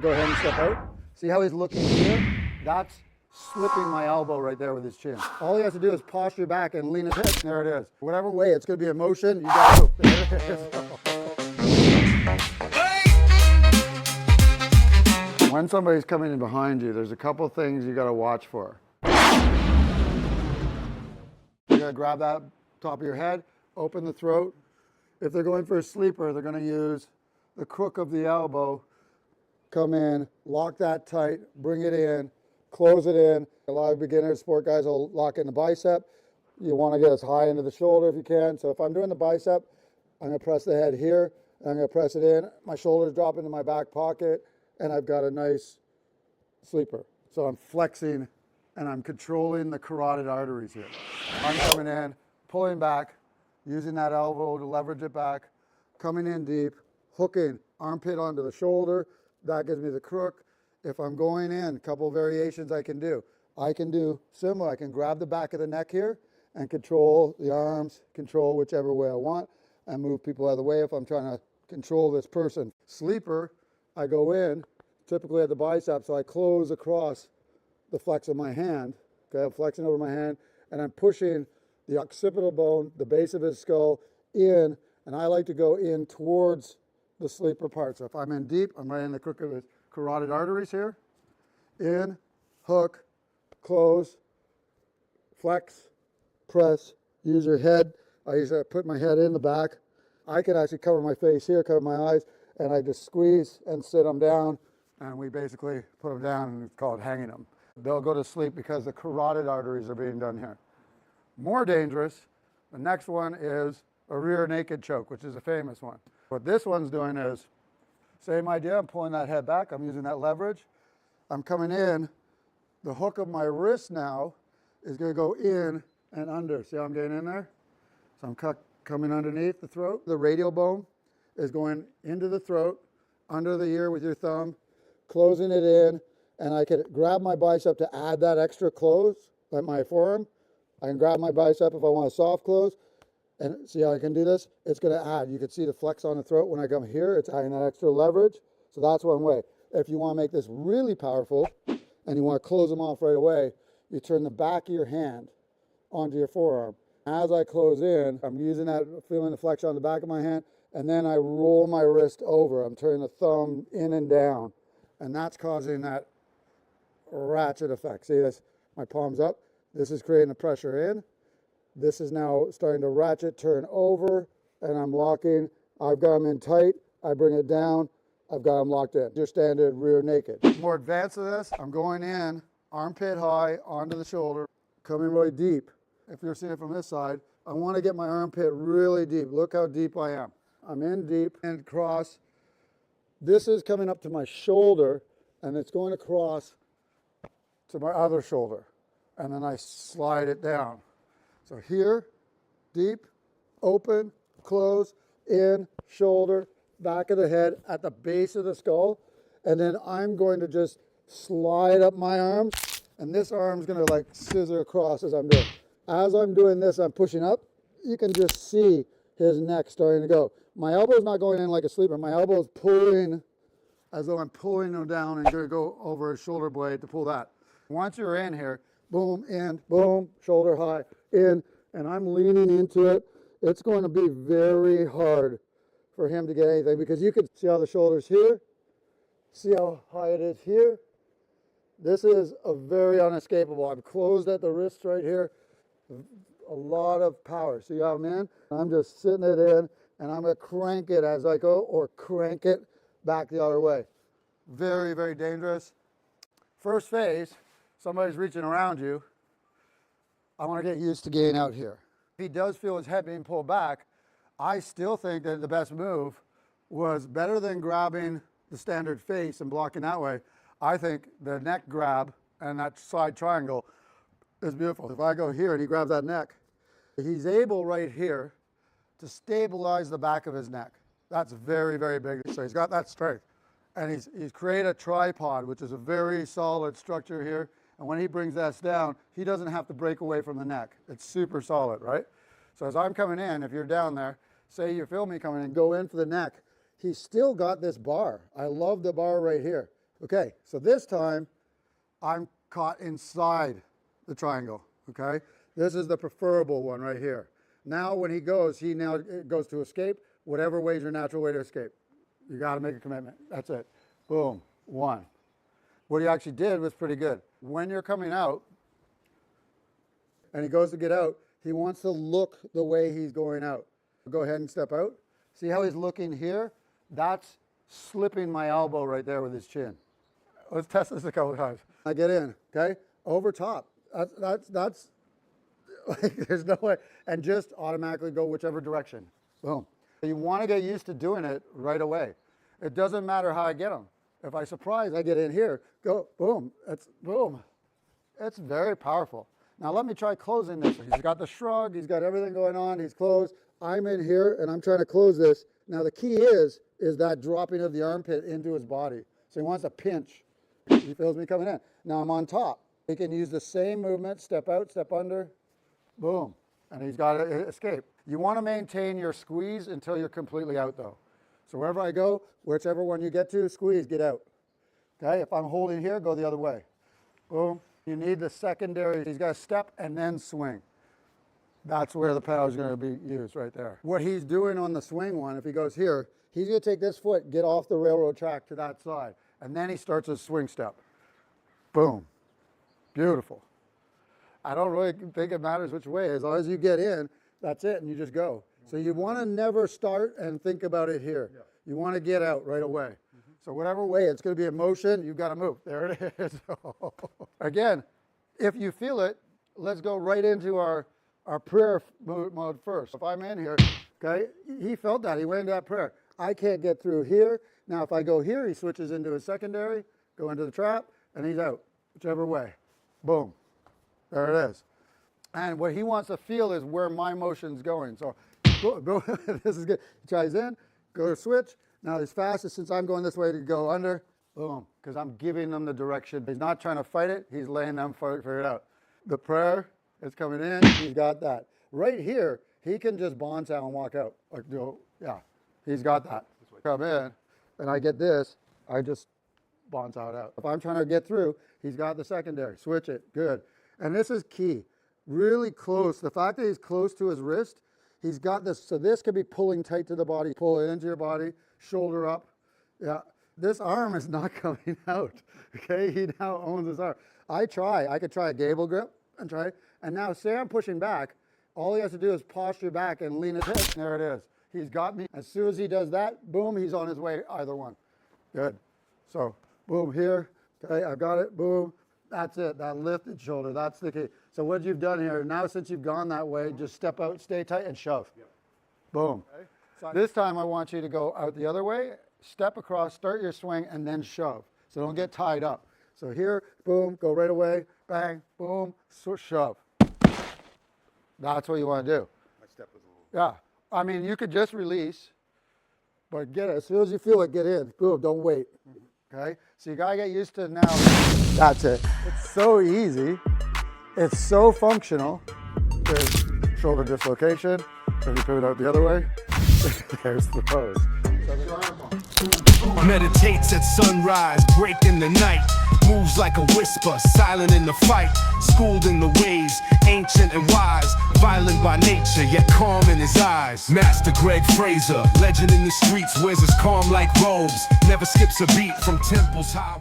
Go ahead and step out. See how he's looking here? That's slipping my elbow right there with his chin. All he has to do is posture back and lean his head. There it is. Whatever way it's going to be in motion, you got to move. There it is. When somebody's coming in behind you, there's a couple things you got to watch for. You got to grab that top of your head, open the throat. If they're going for a sleeper, they're going to use the crook of the elbow, come in, lock that tight, bring it in, close it in. A lot of beginner sport guys will lock in the bicep. You want to get as high into the shoulder if you can. So if I'm doing the bicep, I'm going to press the head here, I'm going to press it in. My shoulders drop into my back pocket, and I've got a nice sleeper. So I'm flexing, and I'm controlling the carotid arteries here. I'm coming in, pulling back, using that elbow to leverage it back, coming in deep, hooking armpit onto the shoulder. That gives me the crook. If I'm going in, a couple variations I can do. I can do similar. I can grab the back of the neck here and control the arms, control whichever way I want, and move people out of the way if I'm trying to control this person. Sleeper, I go in, typically at the bicep, so I close across the flex of my hand. Okay, I'm flexing over my hand, and I'm pushing the occipital bone, the base of his skull, in, and I like to go in towards the sleeper part. So if I'm in deep, I'm right in the crook of his carotid arteries here. In, hook, close, flex, press, use your head. I usually put my head in the back. I can actually cover my face here, cover my eyes, and I just squeeze and sit them down, and we basically put them down and call it hanging them. They'll go to sleep because the carotid arteries are being done here. More dangerous, the next one is a rear naked choke, which is a famous one. What this one's doing is, same idea, I'm pulling that head back, I'm using that leverage. I'm coming in, the hook of my wrist now is gonna go in and under. See how I'm getting in there? So I'm coming underneath the throat. The radial bone is going into the throat, under the ear with your thumb, closing it in, and I can grab my bicep to add that extra close, like my forearm. I can grab my bicep if I want a soft close, and see how I can do this? It's going to add. You can see the flex on the throat when I come here. It's adding that extra leverage. So that's one way. If you want to make this really powerful and you want to close them off right away, you turn the back of your hand onto your forearm. As I close in, I'm using that, feeling the flex on the back of my hand, and then I roll my wrist over. I'm turning the thumb in and down, and that's causing that ratchet effect. See this? My palm's up. This is creating the pressure in. This is now starting to ratchet, turn over, and I'm locking. I've got them in tight. I bring it down. I've got them locked in. Your standard rear naked. More advanced to this, I'm going in, armpit high, onto the shoulder, coming really deep. If you're seeing it from this side, I want to get my armpit really deep. Look how deep I am. I'm in deep and cross. This is coming up to my shoulder, and it's going across to my other shoulder. And then I slide it down. So here, deep, open, close, in, shoulder, back of the head, at the base of the skull. And then I'm going to just slide up my arm, and this arm's gonna like scissor across as I'm doing. As I'm doing this, I'm pushing up. You can just see his neck starting to go. My elbow's not going in like a sleeper. My elbow's pulling as though I'm pulling him down and gonna go over his shoulder blade to pull that. Once you're in here, boom, in, boom, shoulder high, in, and I'm leaning into it. It's going to be very hard for him to get anything because you can see how the shoulder's here, see how high it is here. This is a very unescapable. I'm closed at the wrist right here. A lot of power. See how I'm in? I'm just sitting it in, and I'm going to crank it as I go or crank it back the other way. Very, very dangerous. First phase, somebody's reaching around you. I want to get used to getting out here. If he does feel his head being pulled back, I still think that the best move was better than grabbing the standard face and blocking that way. I think the neck grab and that side triangle is beautiful. If I go here and he grabs that neck, he's able right here to stabilize the back of his neck. That's very, very big. So he's got that strength. And he's created a tripod, which is a very solid structure here. And when he brings that down, he doesn't have to break away from the neck. It's super solid, right? So as I'm coming in, if you're down there, say you feel me coming in, go in for the neck. He's still got this bar. I love the bar right here. Okay, so this time I'm caught inside the triangle, okay? This is the preferable one right here. Now when he goes to escape, whatever way is your natural way to escape. You gotta make a commitment, that's it. Boom, one. What he actually did was pretty good. When you're coming out, and he goes to get out, he wants to look the way he's going out. Go ahead and step out. See how he's looking here? That's slipping my elbow right there with his chin. Let's test this a couple of times. I get in, okay? Over top. That's like, there's no way. And just automatically go whichever direction. Boom. You want to get used to doing it right away. It doesn't matter how I get them. If I surprise, I get in here, go, boom. It's boom. It's very powerful. Now let me try closing this. He's got the shrug, he's got everything going on, he's closed. I'm in here and I'm trying to close this. Now the key is that dropping of the armpit into his body. So he wants to pinch. He feels me coming in. Now I'm on top. He can use the same movement, step out, step under, boom. And he's got to escape. You want to maintain your squeeze until you're completely out though. So wherever I go, whichever one you get to, squeeze, get out. Okay, if I'm holding here, go the other way. Boom. You need the secondary, he's got to step and then swing. That's where the power is going to be used right there. What he's doing on the swing one, if he goes here, he's going to take this foot, get off the railroad track to that side, and then he starts his swing step. Boom. Beautiful. I don't really think it matters which way. As long as you get in, that's it, and you just go. So you want to never start and think about it here. Yeah. You want to get out right away. So whatever way it's going to be in motion, you've got to move. There it is. Again, if you feel it, let's go right into our prayer mode first. If I'm in here, okay, he felt that. He went into that prayer. I can't get through here. Now if I go here, he switches into his secondary, go into the trap, and he's out, whichever way. Boom. There it is. And what he wants to feel is where my motion's going. So go this is good. He tries in, go to switch. Now as fast as since I'm going this way to go under, boom, because I'm giving them the direction. He's not trying to fight it, he's letting them figure it out. The prayer is coming in, he's got that. Right here, he can just bounce out and walk out. Like, yeah, he's got that. Come in, and I get this, I just bounce out. If I'm trying to get through, he's got the secondary. Switch it, good. And this is key, really close. The fact that he's close to his wrist, he's got this, so this could be pulling tight to the body. Pull it into your body, shoulder up. Yeah, this arm is not coming out, okay? He now owns his arm. I could try a gable grip and try, and now say I'm pushing back, all he has to do is posture back and lean his head. There it is. He's got me. As soon as he does that, boom, he's on his way, either one. Good. So, boom, here, okay, I've got it, boom. That's it, that lifted shoulder, that's the key. So what you've done here, now since you've gone that way, just step out, stay tight, and shove. Yep. Boom. Okay. So this time I want you to go out the other way, step across, start your swing, and then shove. So don't get tied up. So here, boom, go right away, bang, boom, shove. That's what you want to do. My step was a little... Yeah. I mean, you could just release, but get it. As soon as you feel it, get in. Boom, don't wait. Okay? So you got to get used to now. That's it. It's so easy. It's so functional. There's shoulder dislocation. If you put it out the other way, there's the pose. Meditates at sunrise, breaking the night. Moves like a whisper, silent in the fight. Schooled in the ways, ancient and wise. Violent by nature, yet calm in his eyes. Master Greg Fraser, legend in the streets, wears his calm like robes. Never skips a beat from temples high.